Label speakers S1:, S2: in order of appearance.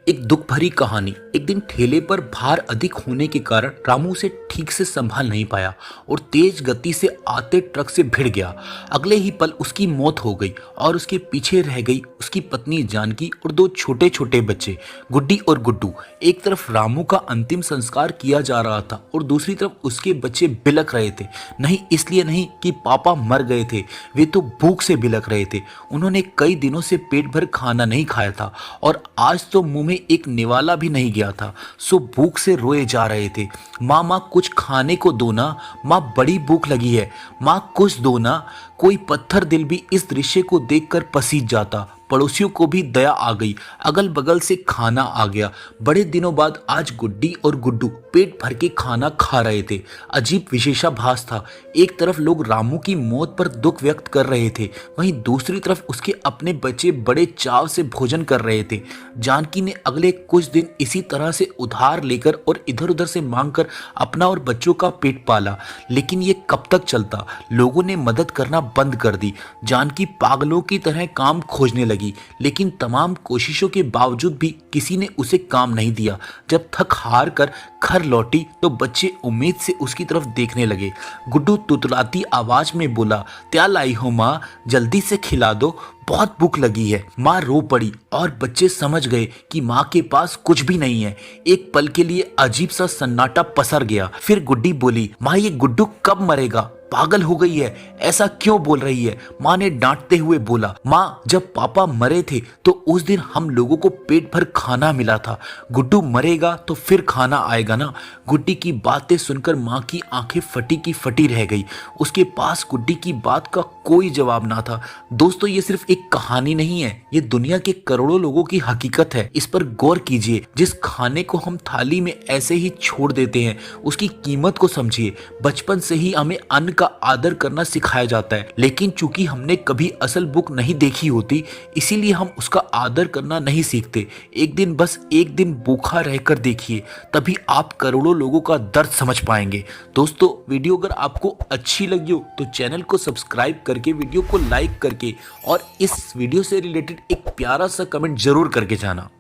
S1: एक दुख भरी कहानी। एक दिन ठेले पर भार अधिक होने के कारण रामू उसे ठीक से संभाल नहीं पाया और तेज गति से आते ट्रक से भिड़ गया। अगले ही पल उसकी मौत हो गई और उसके पीछे रह गई उसकी पत्नी जानकी और दो छोटे छोटे बच्चे गुड्डी और गुड्डू। एक तरफ रामू का अंतिम संस्कार किया जा रहा था और दूसरी तरफ उसके बच्चे बिलख रहे थे। नहीं इसलिए नहीं कि पापा मर गए थे, वे तो भूख से बिलख रहे थे। उन्होंने कई दिनों से पेट भर खाना नहीं खाया था और आज तो मुंह में एक निवाला भी नहीं गया था, सो भूख से रोए जा रहे थे। माँ माँ कुछ खाने को दो ना, माँ बड़ी भूख लगी है, माँ कुछ दो ना। कोई पत्थर दिल भी इस दृश्य को देखकर पसीज जाता। पड़ोसियों को भी दया आ गई, अगल बगल से खाना आ गया। बड़े दिनों बाद आज गुड्डी और गुड्डू पेट भर के खाना खा रहे थे। अजीब विशेषाभास था। एक तरफ लोग रामू की मौत पर दुख व्यक्त कर रहे थे, वहीं दूसरी तरफ उसके अपने बच्चे बड़े चाव से भोजन कर रहे थे। जानकी ने अगले कुछ दिन इसी तरह से उधार लेकर और इधर उधर से मांगकर अपना और बच्चों का पेट पाला, लेकिन ये कब तक चलता। लोगों ने मदद करना बंद कर दी। जानकी पागलों की तरह काम खोजने लगी, लेकिन तमाम कोशिशों के बावजूद भी किसी ने उसे काम नहीं दिया। जब थक हार कर घर लौटी तो बच्चे उम्मीद से उसकी तरफ देखने लगे। गुड्डू तुतलाती आवाज में बोला, क्या लाई हो माँ, जल्दी से खिला दो, बहुत भूख लगी है। माँ रो पड़ी और बच्चे समझ गए कि माँ के पास कुछ भी नहीं है। एक पल के लिए अजीब सा सन्नाटा पसर गया। फिर गुड्डी बोली, माँ ये गुड्डू कब मरेगा, पागल हो गई है, ऐसा क्यों बोल रही है। माँ ने डांटते हुए बोला, माँ जब पापा मरे थे तो उस दिन हम लोगों को पेट भर खाना मिला था, गुड्डू मरेगा तो फिर खाना आएगा ना। गुड्डी की बातें सुनकर माँ की आंखें फटी की फटी रह गई। उसके पास गुड्डी की बात का कोई जवाब ना था। दोस्तों ये सिर्फ एक कहानी नहीं है, ये दुनिया के करोड़ों लोगों की हकीकत है। इस पर गौर कीजिए। जिस खाने को हम थाली में ऐसे ही छोड़ देते हैं उसकी कीमत को समझिए। बचपन से ही हमें अन्न का आदर करना सिखाया जाता है, लेकिन चूंकि हमने कभी असल बुक नहीं देखी होती इसीलिए हम उसका आदर करना नहीं सीखते। एक दिन बस एक दिन भूखा रहकर देखिए, तभी आप करोड़ों लोगों का दर्द समझ पाएंगे। दोस्तों वीडियो अगर आपको अच्छी लगी हो तो चैनल को सब्सक्राइब करके, वीडियो को लाइक करके और इस वीडियो से रिलेटेड एक प्यारा सा कमेंट जरूर करके जाना।